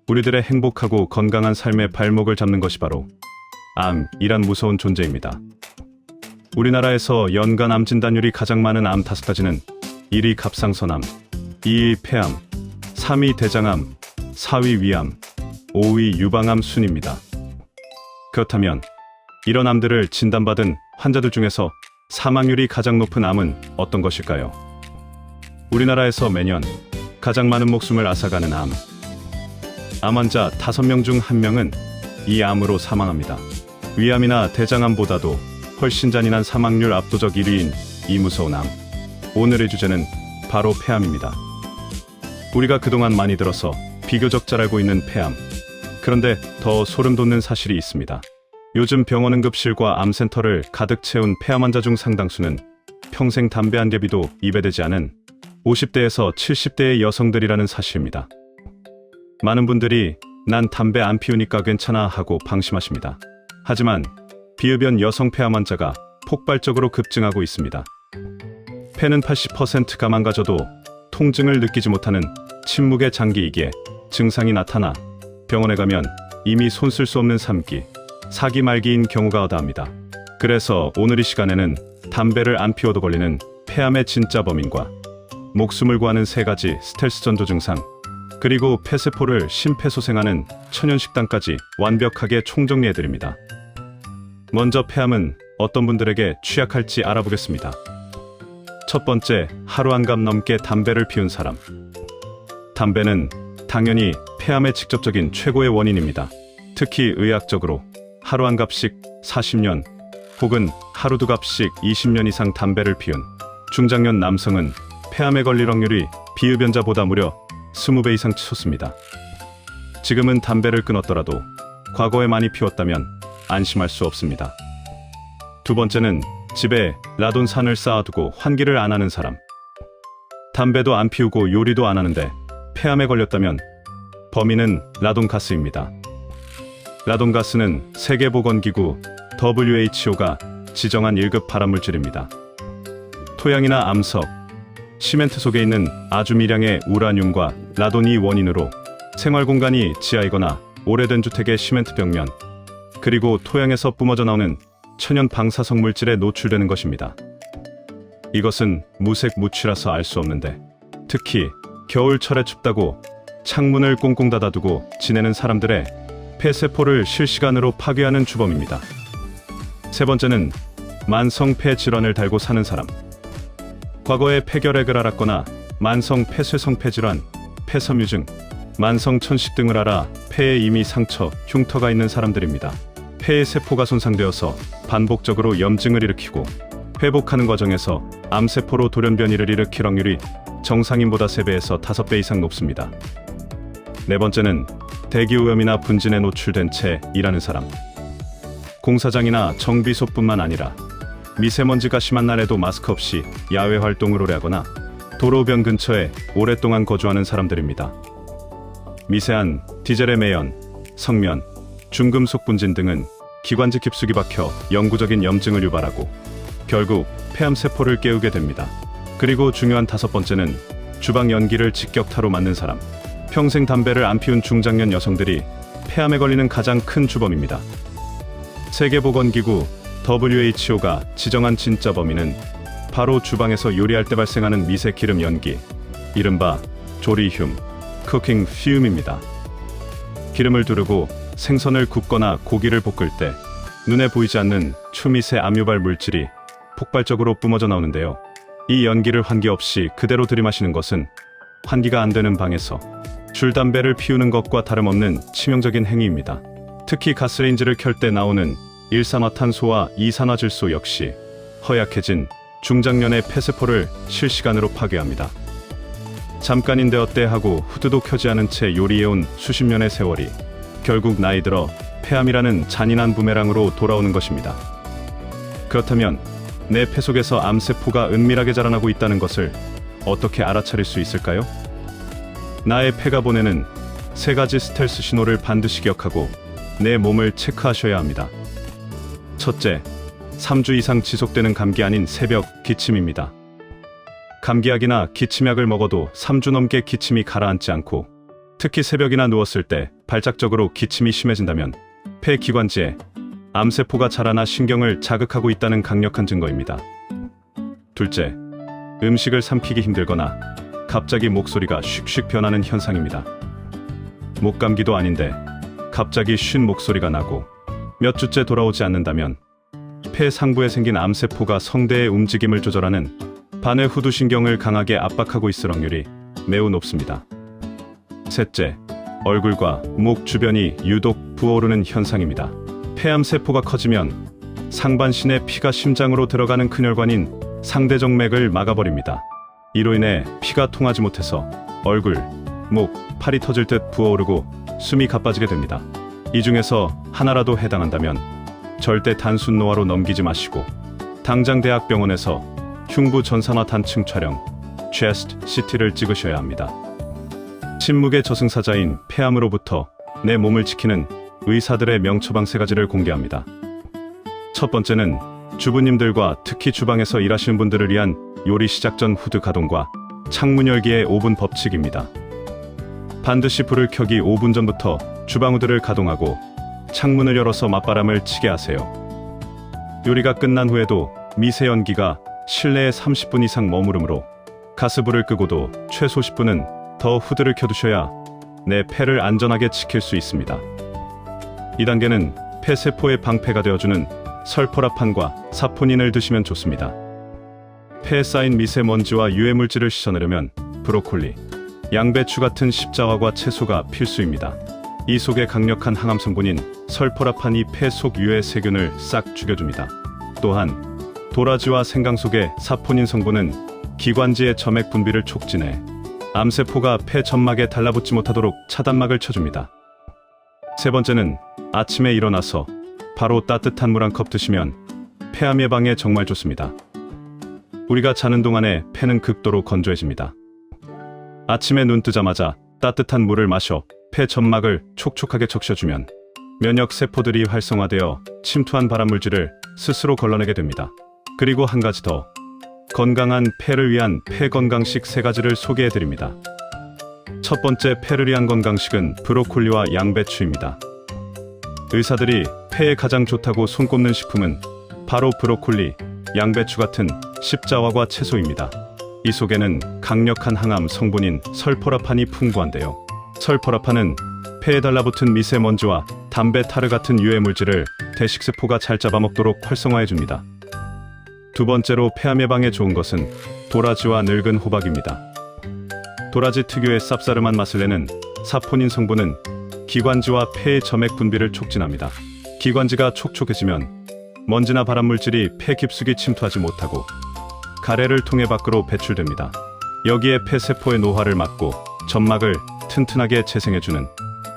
우리들의 행복하고 건강한 삶의 발목을 잡는 것이 바로 암이란 무서운 존재입니다. 우리나라에서 연간 암 진단율이 가장 많은 암 5가지는 1위 갑상선암, 2위 폐암, 3위 대장암, 4위 위암, 5위 유방암 순입니다. 그렇다면 이런 암들을 진단받은 환자들 중에서 사망률이 가장 높은 암은 어떤 것일까요? 우리나라에서 매년 가장 많은 목숨을 앗아가는 암 환자 5명 중 1명은 이 암으로 사망합니다. 위암이나 대장암보다도 훨씬 잔인한 사망률 압도적 1위인 이 무서운 암. 오늘의 주제는 바로 폐암입니다. 우리가 그동안 많이 들어서 비교적 잘 알고 있는 폐암. 그런데 더 소름 돋는 사실이 있습니다. 요즘 병원 응급실과 암센터를 가득 채운 폐암 환자 중 상당수는 평생 담배 한 개비도 입에 대지 않은 50대에서 70대의 여성들이라는 사실입니다. 많은 분들이 난 담배 안 피우니까 괜찮아 하고 방심하십니다. 하지만 비흡연 여성 폐암 환자가 폭발적으로 급증하고 있습니다. 폐는 80%가 망가져도 통증을 느끼지 못하는 침묵의 장기이기에 증상이 나타나 병원에 가면 이미 손 쓸 수 없는 3기, 4기 말기인 경우가 허다합니다. 그래서 오늘 이 시간에는 담배를 안 피워도 걸리는 폐암의 진짜 범인과 목숨을 구하는 3가지 스텔스 전조 증상, 그리고 폐세포를 심폐소생하는 천연식단까지 완벽하게 총정리해드립니다. 먼저 폐암은 어떤 분들에게 취약할지 알아보겠습니다. 첫 번째, 하루 한 갑 넘게 담배를 피운 사람. 담배는 당연히 폐암의 직접적인 최고의 원인입니다. 특히 의학적으로 하루 한 갑씩 40년 혹은 하루 2갑씩 20년 이상 담배를 피운 중장년 남성은 폐암에 걸릴 확률이 비흡연자보다 무려 20배 이상 치솟습니다. 지금은 담배를 끊었더라도 과거에 많이 피웠다면 안심할 수 없습니다. 두 번째는 집에 라돈산을 쌓아두고 환기를 안 하는 사람. 담배도 안 피우고 요리도 안 하는데 폐암에 걸렸다면 범인은 라돈가스입니다. 라돈가스는 세계보건기구 WHO가 지정한 1급 발암물질입니다. 토양이나 암석, 시멘트 속에 있는 아주 미량의 우라늄과 라돈이 원인으로 생활공간이 지하이거나 오래된 주택의 시멘트 벽면, 그리고 토양에서 뿜어져 나오는 천연 방사성 물질에 노출되는 것입니다. 이것은 무색 무취라서 알 수 없는데 특히 겨울철에 춥다고 창문을 꽁꽁 닫아두고 지내는 사람들의 폐세포를 실시간으로 파괴하는 주범입니다. 세 번째는 만성 폐질환을 달고 사는 사람. 과거에 폐결핵을 앓았거나 만성 폐쇄성 폐질환, 폐섬유증, 만성 천식 등을 앓아 폐에 이미 상처, 흉터가 있는 사람들입니다. 폐의 세포가 손상되어서 반복적으로 염증을 일으키고 회복하는 과정에서 암세포로 돌연변이를 일으킬 확률이 정상인보다 3배에서 5배 이상 높습니다. 네 번째는 대기오염이나 분진에 노출된 채 일하는 사람. 공사장이나 정비소뿐만 아니라 미세먼지가 심한 날에도 마스크 없이 야외 활동을 오래 하거나 도로변 근처에 오랫동안 거주하는 사람들입니다. 미세한 디젤의 매연, 성면, 중금속 분진 등은 기관지 깊숙이 박혀 영구적인 염증을 유발하고 결국 폐암 세포를 깨우게 됩니다. 그리고 중요한 5번째는 주방 연기를 직격타로 맞는 사람. 평생 담배를 안 피운 중장년 여성들이 폐암에 걸리는 가장 큰 주범입니다. 세계보건기구 WHO가 지정한 진짜 범인은 바로 주방에서 요리할 때 발생하는 미세 기름 연기, 이른바 조리흉, 쿠킹 퓨움입니다. 기름을 두르고 생선을 굽거나 고기를 볶을 때 눈에 보이지 않는 초미세 암유발 물질이 폭발적으로 뿜어져 나오는데요. 이 연기를 환기 없이 그대로 들이마시는 것은 환기가 안 되는 방에서 줄담배를 피우는 것과 다름없는 치명적인 행위입니다. 특히 가스레인지를 켤 때 나오는 일산화탄소와 이산화질소 역시 허약해진 중장년의 폐세포를 실시간으로 파괴합니다. 잠깐인데 어때 하고 후드도 켜지 않은 채 요리해온 수십 년의 세월이 결국 나이 들어 폐암이라는 잔인한 부메랑으로 돌아오는 것입니다. 그렇다면 내 폐 속에서 암세포가 은밀하게 자라나고 있다는 것을 어떻게 알아차릴 수 있을까요? 나의 폐가 보내는 3가지 스텔스 신호를 반드시 기억하고 내 몸을 체크하셔야 합니다. 첫째, 3주 이상 지속되는 감기 아닌 새벽 기침입니다. 감기약이나 기침약을 먹어도 3주 넘게 기침이 가라앉지 않고 특히 새벽이나 누웠을 때 발작적으로 기침이 심해진다면 폐 기관지에 암세포가 자라나 신경을 자극하고 있다는 강력한 증거입니다. 둘째, 음식을 삼키기 힘들거나 갑자기 목소리가 슉슉 변하는 현상입니다. 목감기도 아닌데 갑자기 쉰 목소리가 나고 몇 주째 돌아오지 않는다면 폐 상부에 생긴 암세포가 성대의 움직임을 조절하는 반회 후두신경을 강하게 압박하고 있을 확률이 매우 높습니다. 셋째, 얼굴과 목 주변이 유독 부어오르는 현상입니다. 폐암세포가 커지면 상반신의 피가 심장으로 들어가는 큰혈관인 상대정맥을 막아버립니다. 이로 인해 피가 통하지 못해서 얼굴, 목, 팔이 터질 듯 부어오르고 숨이 가빠지게 됩니다. 이 중에서 하나라도 해당한다면 절대 단순 노화로 넘기지 마시고 당장 대학병원에서 흉부 전산화 단층 촬영, chest CT를 찍으셔야 합니다. 침묵의 저승사자인 폐암으로부터 내 몸을 지키는 의사들의 명처방 3가지를 공개합니다. 첫 번째는 주부님들과 특히 주방에서 일하시는 분들을 위한 요리 시작 전 후드 가동과 창문 열기의 5분 법칙입니다. 반드시 불을 켜기 5분 전부터 주방 후드를 가동하고 창문을 열어서 맞바람을 치게 하세요. 요리가 끝난 후에도 미세 연기가 실내에 30분 이상 머무르므로 가스불을 끄고도 최소 10분은 더 후드를 켜두셔야 내 폐를 안전하게 지킬 수 있습니다. 2단계는 폐세포의 방패가 되어주는 설포라판과 사포닌을 드시면 좋습니다. 폐에 쌓인 미세먼지와 유해물질을 씻어내려면 브로콜리, 양배추 같은 십자화과 채소가 필수입니다. 이 속에 강력한 항암 성분인 설포라판이 폐 속 유해 세균을 싹 죽여줍니다. 또한 도라지와 생강 속의 사포닌 성분은 기관지의 점액 분비를 촉진해 암세포가 폐 점막에 달라붙지 못하도록 차단막을 쳐줍니다. 세 번째는 아침에 일어나서 바로 따뜻한 물 한 컵 드시면 폐암 예방에 정말 좋습니다. 우리가 자는 동안에 폐는 극도로 건조해집니다. 아침에 눈 뜨자마자 따뜻한 물을 마셔 폐 점막을 촉촉하게 적셔주면 면역 세포들이 활성화되어 침투한 발암물질을 스스로 걸러내게 됩니다. 그리고 한 가지 더, 건강한 폐를 위한 폐 건강식 3가지를 소개해드립니다. 첫 번째 폐를 위한 건강식은 브로콜리와 양배추입니다. 의사들이 폐에 가장 좋다고 손꼽는 식품은 바로 브로콜리, 양배추 같은 십자화과 채소입니다. 이 속에는 강력한 항암 성분인 설포라판이 풍부한데요. 설포라판은 폐에 달라붙은 미세먼지와 담배 타르 같은 유해물질을 대식세포가 잘 잡아먹도록 활성화해줍니다. 두 번째로 폐암 예방에 좋은 것은 도라지와 늙은 호박입니다. 도라지 특유의 쌉싸름한 맛을 내는 사포닌 성분은 기관지와 폐의 점액 분비를 촉진합니다. 기관지가 촉촉해지면 먼지나 발암물질이 폐 깊숙이 침투하지 못하고 가래를 통해 밖으로 배출됩니다. 여기에 폐세포의 노화를 막고 점막을 튼튼하게 재생해주는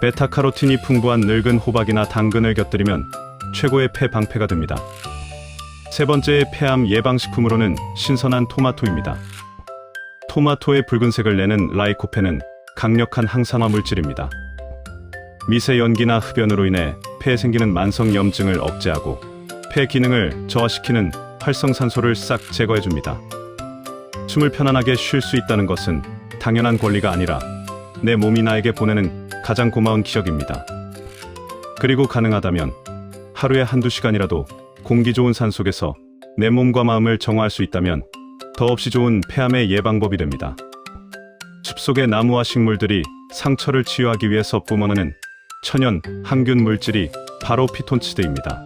베타카로틴이 풍부한 늙은 호박이나 당근을 곁들이면 최고의 폐 방패가 됩니다. 세 번째의 폐암 예방식품으로는 신선한 토마토입니다. 토마토의 붉은색을 내는 라이코펜은 강력한 항산화 물질입니다. 미세 연기나 흡연으로 인해 폐에 생기는 만성 염증을 억제하고 폐 기능을 저하시키는 활성산소를 싹 제거해줍니다. 숨을 편안하게 쉴 수 있다는 것은 당연한 권리가 아니라 내 몸이 나에게 보내는 가장 고마운 기적입니다. 그리고 가능하다면 하루에 한두 시간이라도 공기 좋은 산 속에서 내 몸과 마음을 정화할 수 있다면 더없이 좋은 폐암의 예방법이 됩니다. 숲속의 나무와 식물들이 상처를 치유하기 위해서 뿜어내는 천연 항균 물질이 바로 피톤치드입니다.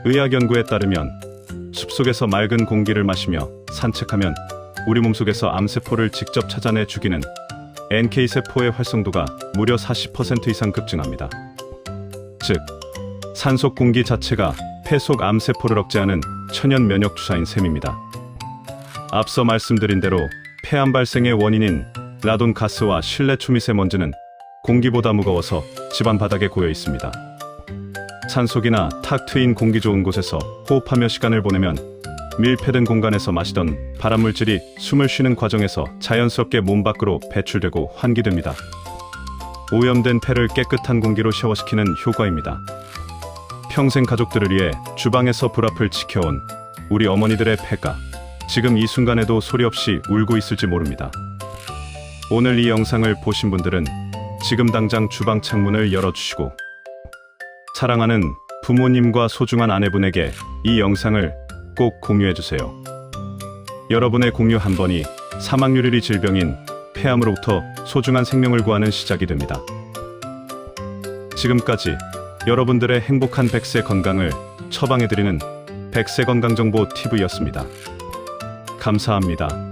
의학 연구에 따르면 숲속에서 맑은 공기를 마시며 산책하면 우리 몸속에서 암세포를 직접 찾아내 죽이는 NK세포의 활성도가 무려 40% 이상 급증합니다. 즉, 산속 공기 자체가 폐 속 암세포를 억제하는 천연 면역 주사인 셈입니다. 앞서 말씀드린 대로 폐암 발생의 원인인 라돈 가스와 실내 초미세먼지는 공기보다 무거워서 집안 바닥에 고여 있습니다. 산속이나 탁 트인 공기 좋은 곳에서 호흡하며 시간을 보내면 밀폐된 공간에서 마시던 발암물질이 숨을 쉬는 과정에서 자연스럽게 몸 밖으로 배출되고 환기됩니다. 오염된 폐를 깨끗한 공기로 샤워시키는 효과입니다. 평생 가족들을 위해 주방에서 불앞을 지켜온 우리 어머니들의 폐가 지금 이 순간에도 소리 없이 울고 있을지 모릅니다. 오늘 이 영상을 보신 분들은 지금 당장 주방 창문을 열어주시고 사랑하는 부모님과 소중한 아내분에게 이 영상을 꼭 공유해주세요. 여러분의 공유 한 번이 사망률 1위 질병인 폐암으로부터 소중한 생명을 구하는 시작이 됩니다. 지금까지 여러분들의 행복한 100세 건강을 처방해드리는 100세 건강정보 TV였습니다. 감사합니다.